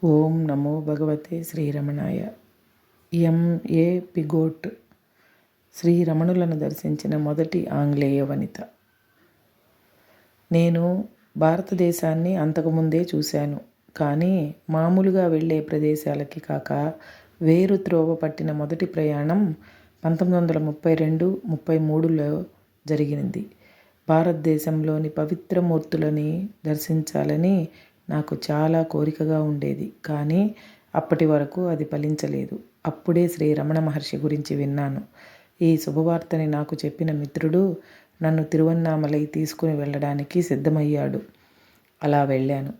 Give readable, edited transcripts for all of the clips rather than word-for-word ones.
ఓం నమో భగవతే శ్రీరమణాయ. ఎంఏ పిగోట్ శ్రీరమణులను దర్శించిన మొదటి ఆంగ్లేయ వనిత. నేను భారతదేశాన్ని అంతకుముందే చూశాను, కానీ మామూలుగా వెళ్ళే ప్రదేశాలకి కాక వేరు త్రోవ పట్టిన మొదటి ప్రయాణం 1932-33లో జరిగింది. భారతదేశంలోని పవిత్రమూర్తులని దర్శించాలని నాకు చాలా కోరికగా ఉండేది, కానీ అప్పటి వరకు అది ఫలించలేదు. అప్పుడే శ్రీ రమణ మహర్షి గురించి విన్నాను. ఈ శుభవార్తని నాకు చెప్పిన మిత్రుడు నన్ను తిరువన్నామలై తీసుకుని వెళ్ళడానికి సిద్ధమయ్యాడు. అలా వెళ్ళాను.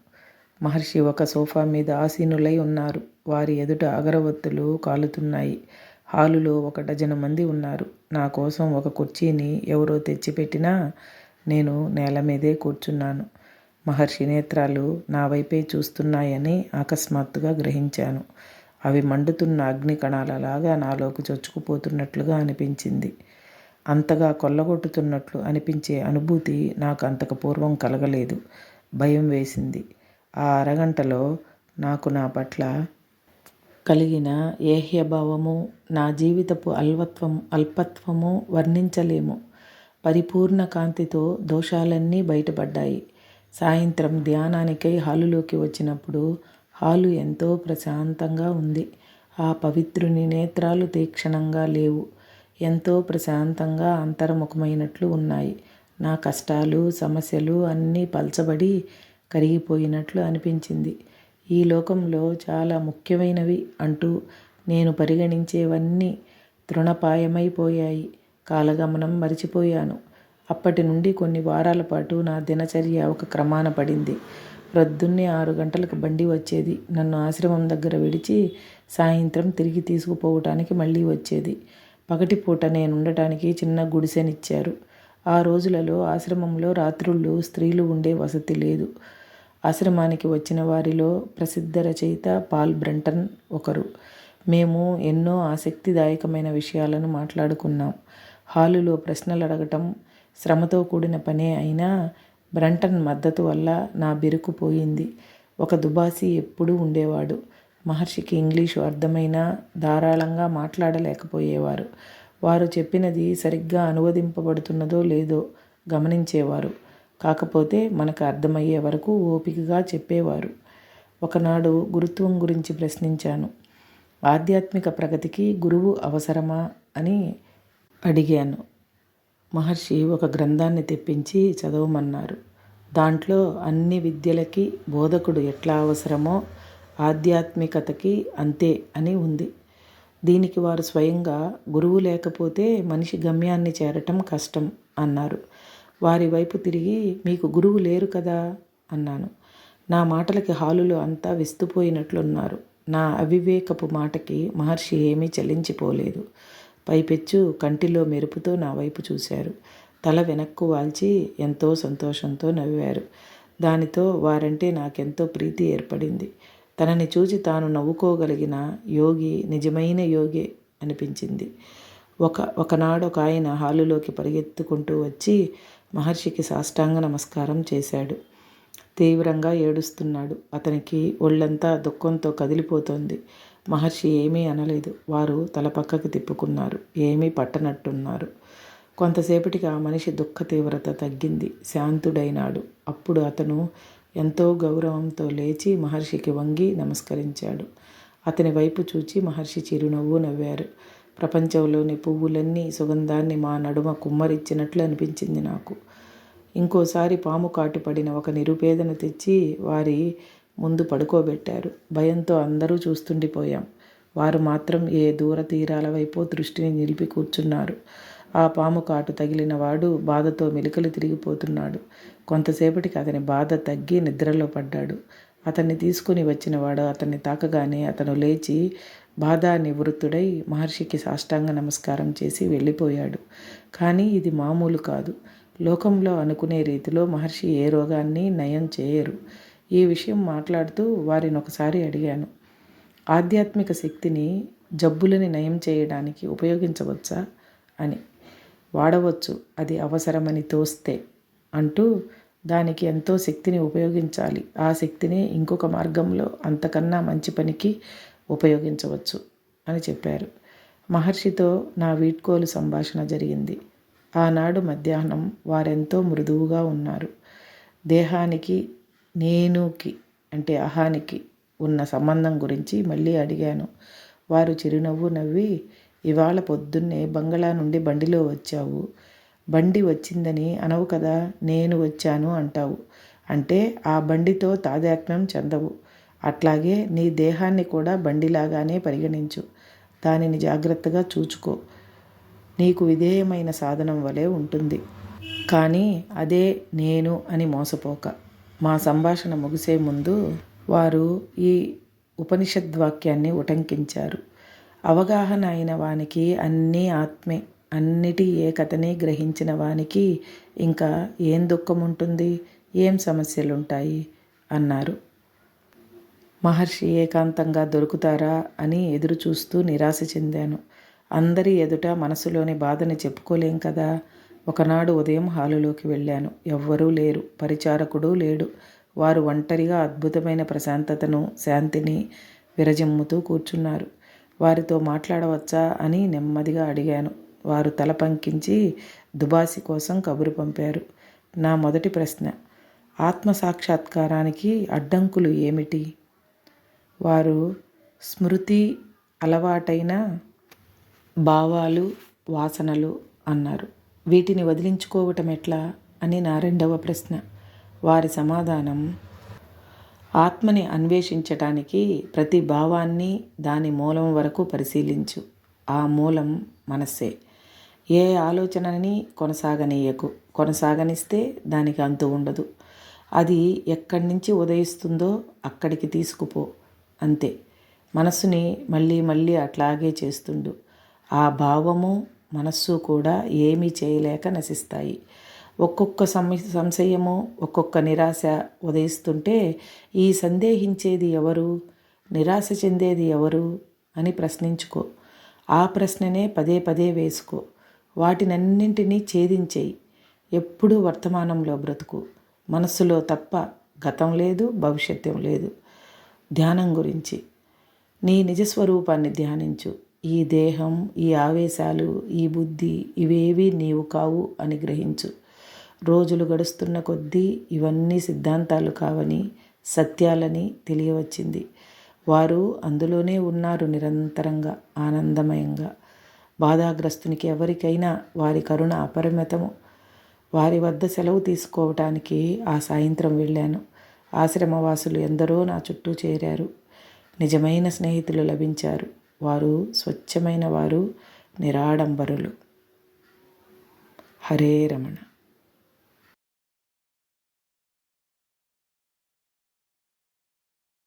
మహర్షి ఒక సోఫా మీద ఆసీనులై ఉన్నారు. వారి ఎదుట అగరవత్తులు కాలుతున్నాయి. హాలులో 1 డజను మంది ఉన్నారు. నా కోసం ఒక కుర్చీని ఎవరో తెచ్చిపెట్టినా నేను నేల మీదే కూర్చున్నాను. మహర్షి నేత్రాలు నా వైపే చూస్తున్నాయని అకస్మాత్తుగా గ్రహించాను. అవి మండుతున్న అగ్ని కణాలలాగా నాలోకి చొచ్చుకుపోతున్నట్లుగా అనిపించింది. అంతగా కొల్లగొట్టుతున్నట్లు అనిపించే అనుభూతి నాకు అంతకు పూర్వం కలగలేదు. భయం వేసింది. ఆ అరగంటలో నాకు నా పట్ల కలిగిన ఏహ్యభావము, నా జీవితపు అల్పత్వము వర్ణించలేము. పరిపూర్ణ కాంతితో దోషాలన్నీ బయటపడ్డాయి. సాయంత్రం ధ్యానానికై హాలులోకి వచ్చినప్పుడు హాలు ఎంతో ప్రశాంతంగా ఉంది. ఆ పవిత్రుని నేత్రాలు తీక్షణంగా లేవు. ఎంతో ప్రశాంతంగా అంతర్ముఖమైనట్లు ఉన్నాయి. నా కష్టాలు, సమస్యలు అన్నీ పల్చబడి కరిగిపోయినట్లు అనిపించింది. ఈ లోకంలో చాలా ముఖ్యమైనవి అంటూ నేను పరిగణించేవన్నీ తృణపాయమైపోయాయి. కాలగమనం మరిచిపోయాను. అప్పటి నుండి కొన్ని వారాల పాటు నా దినచర్య ఒక క్రమాన పడింది. ప్రొద్దున్నే 6 గంటలకు బండి వచ్చేది. నన్ను ఆశ్రమం దగ్గర విడిచి సాయంత్రం తిరిగి తీసుకుపోవటానికి మళ్ళీ వచ్చేది. పగటిపూట నేనుండటానికి చిన్న గుడిసెనిచ్చారు. ఆ రోజులలో ఆశ్రమంలో రాత్రుళ్ళు స్త్రీలు ఉండే వసతి లేదు. ఆశ్రమానికి వచ్చిన వారిలో ప్రసిద్ధ రచయిత పాల్ బ్రంటన్ ఒకరు. మేము ఎన్నో ఆసక్తిదాయకమైన విషయాలను మాట్లాడుకున్నాం. హాలులో ప్రశ్నలు అడగటం శ్రమతో కూడిన పనే అయినా బ్రంటన్ మద్దతు వల్ల నా బిరుకు పోయింది. ఒక దుబాసి ఎప్పుడూ ఉండేవాడు. మహర్షికి ఇంగ్లీషు అర్థమైనా ధారాళంగా మాట్లాడలేకపోయేవారు. వారు చెప్పినది సరిగ్గా అనువదింపబడుతున్నదో లేదో గమనించేవారు. కాకపోతే మనకు అర్థమయ్యే వరకు ఓపికగా చెప్పేవారు. ఒకనాడు గురుత్వం గురించి ప్రశ్నించాను. ఆధ్యాత్మిక ప్రగతికి గురువు అవసరమా అని అడిగాను. మహర్షి ఒక గ్రంథాన్ని తెప్పించి చదవమన్నారు. దాంట్లో అన్ని విద్యలకి బోధకుడు ఎట్లా అవసరమో ఆధ్యాత్మికతకి అంతే అని ఉంది. దీనికి వారు స్వయంగా గురువు లేకపోతే మనిషి గమ్యాన్ని చేరటం కష్టం అన్నారు. వారి వైపు తిరిగి మీకు గురువు లేరు కదా అన్నాను. నా మాటలకి హాలులో అంతా విస్తుపోయినట్లున్నారు. నా అవివేకపు మాటకి మహర్షి ఏమీ చలించిపోలేదు. పైపెచ్చు కంటిలో మెరుపుతో నా వైపు చూశారు. తల వెనక్కు వాల్చి ఎంతో సంతోషంతో నవ్వారు. దానితో వారంటే నాకెంతో ప్రీతి ఏర్పడింది. తనని చూచి తాను నవ్వుకోగలిగిన యోగి నిజమైన యోగే అనిపించింది. ఒకనాడు ఒక ఆయన హాలులోకి పరిగెత్తుకుంటూ వచ్చి మహర్షికి సాష్టాంగ నమస్కారం చేశాడు. తీవ్రంగా ఏడుస్తున్నాడు. అతనికి ఒళ్ళంతా దుఃఖంతో కదిలిపోతోంది. మహర్షి ఏమీ అనలేదు. వారు తల పక్కకు తిప్పుకున్నారు. ఏమీ పట్టనట్టున్నారు. కొంతసేపటికి ఆ మనిషి దుఃఖ తీవ్రత తగ్గింది. శాంతుడైనాడు. అప్పుడు అతను ఎంతో గౌరవంతో లేచి మహర్షికి వంగి నమస్కరించాడు. అతని వైపు చూచి మహర్షి చిరునవ్వు నవ్వారు. ప్రపంచంలోని పువ్వులన్నీ సుగంధాన్ని మా నడుమ కుమ్మరిచ్చినట్లు అనిపించింది నాకు. ఇంకోసారి పాము కాటు పడిన ఒక నిరుపేదను తెచ్చి వారి ముందు పడుకోబెట్టారు. భయంతో అందరూ చూస్తుండిపోయాం. వారు మాత్రం ఏ దూర తీరాల వైపో దృష్టిని నిలిపి కూర్చున్నారు. ఆ పాము కాటు తగిలిన వాడు బాధతో మెలికలు తిరిగిపోతున్నాడు. కొంతసేపటికి అతని బాధ తగ్గి నిద్రలో పడ్డాడు. అతన్ని తీసుకుని వచ్చినవాడు అతన్ని తాకగానే అతను లేచి బాధా నివృత్తుడై మహర్షికి సాష్టాంగ నమస్కారం చేసి వెళ్ళిపోయాడు. కానీ ఇది మామూలు కాదు. లోకంలో అనుకునే రీతిలో మహర్షి ఏ రోగాన్ని నయం చేయరు. ఈ విషయం మాట్లాడుతూ వారిని ఒకసారి అడిగాను. ఆధ్యాత్మిక శక్తిని జబ్బులని నయం చేయడానికి ఉపయోగించవచ్చా అని. వాడవచ్చు, అది అవసరమని తోస్తే అంటూ దానికి ఎంతో శక్తిని ఉపయోగించాలి. ఆ శక్తిని ఇంకొక మార్గంలో అంతకన్నా మంచి పనికి ఉపయోగించవచ్చు అని చెప్పారు. మహర్షితో నా వీడ్కోలు సంభాషణ జరిగింది. ఆనాడు మధ్యాహ్నం వారెంతో మృదువుగా ఉన్నారు. దేహానికి నేనుకి అంటే అహానికి ఉన్న సంబంధం గురించి మళ్ళీ అడిగాను. వారు చిరునవ్వు నవ్వి, ఇవాళ పొద్దున్నే బంగళా నుండి బండిలో వచ్చావు. బండి వచ్చిందని అనవు కదా, నేను వచ్చాను అంటావు. అంటే ఆ బండితో తాదాత్మ్యం చెందవు. అట్లాగే నీ దేహాన్ని కూడా బండిలాగానే పరిగణించు. దానిని జాగ్రత్తగా చూచుకో. నీకు విధేయమైన సాధనం వలె ఉంటుంది. కానీ అదే నేను అని మోసపోక. మా సంభాషణ ముగిసే ముందు వారు ఈ ఉపనిషద్వాక్యాన్ని ఉటంకించారు. అవగాహన అయిన వానికి అన్నీ ఆత్మే, అన్నిటి ఏకతని గ్రహించిన వానికి ఇంకా ఏం దుఃఖం ఉంటుంది, ఏం సమస్యలుంటాయి అన్నారు. మహర్షి ఏకాంతంగా దొరుకుతారా అని ఎదురు చూస్తూ నిరాశ చెందాను. అందరి ఎదుట మనసులోని బాధని చెప్పుకోలేం కదా. ఒకనాడు ఉదయం హాలులోకి వెళ్ళాను. ఎవ్వరూ లేరు, పరిచారకుడు లేడు. వారు ఒంటరిగా అద్భుతమైన ప్రశాంతతను, శాంతిని విరజిమ్ముతూ కూర్చున్నారు. వారితో మాట్లాడవచ్చా అని నెమ్మదిగా అడిగాను. వారు తల పంకించి దుబాసి కోసం కబురు పంపారు. నా మొదటి ప్రశ్న, ఆత్మసాక్షాత్కారానికి అడ్డంకులు ఏమిటి? వారు స్మృతి, అలవాటైన భావాలు, వాసనలు అన్నారు. వీటిని వదిలించుకోవటం ఎట్లా అని నా రెండవ ప్రశ్న. వారి సమాధానం, ఆత్మని అన్వేషించటానికి ప్రతి భావాన్ని దాని మూలం వరకు పరిశీలించు. ఆ మూలం మనస్సే. ఏ ఆలోచనని కొనసాగనీయకు. కొనసాగనిస్తే దానికి అంతు ఉండదు. అది ఎక్కడి నుంచి ఉదయిస్తుందో అక్కడికి తీసుకుపో. అంతే. మనస్సుని మళ్ళీ మళ్ళీ అట్లాగే చేస్తుండు. ఆ భావము, మనస్సు కూడా ఏమీ చేయలేక నశిస్తాయి. ఒక్కొక్క సంశయము, ఒక్కొక్క నిరాశ ఉదయిస్తుంటే ఈ సందేహించేది ఎవరు, నిరాశ చెందేది ఎవరు అని ప్రశ్నించుకో. ఆ ప్రశ్ననే పదే పదే వేసుకో. వాటినన్నింటినీ ఛేదించేయి. ఎప్పుడూ వర్తమానంలో బ్రతుకు. మనస్సులో తప్ప గతం లేదు, భవిష్యత్తు లేదు. ధ్యానం గురించి, నీ నిజస్వరూపాన్ని ధ్యానించు. ఈ దేహం, ఈ ఆవేశాలు, ఈ బుద్ధి ఇవేవీ నీవు కావు అని గ్రహించు. రోజులు గడుస్తున్న కొద్దీ ఇవన్నీ సిద్ధాంతాలు కావని, సత్యాలని తెలియవచ్చింది. వారు అందులోనే ఉన్నారు నిరంతరంగా, ఆనందమయంగా. బాధాగ్రస్తునికి ఎవరికైనా వారి కరుణ అపరిమితము. వారి వద్ద సెలవు తీసుకోవటానికి ఆ సాయంత్రం వెళ్ళాను. ఆశ్రమవాసులు ఎందరో నా చుట్టూ చేరారు. నిజమైన స్నేహితులు లభించారు. వారు స్వచ్ఛమైన వారు, నిరాడంబరులు. హరే రమణ.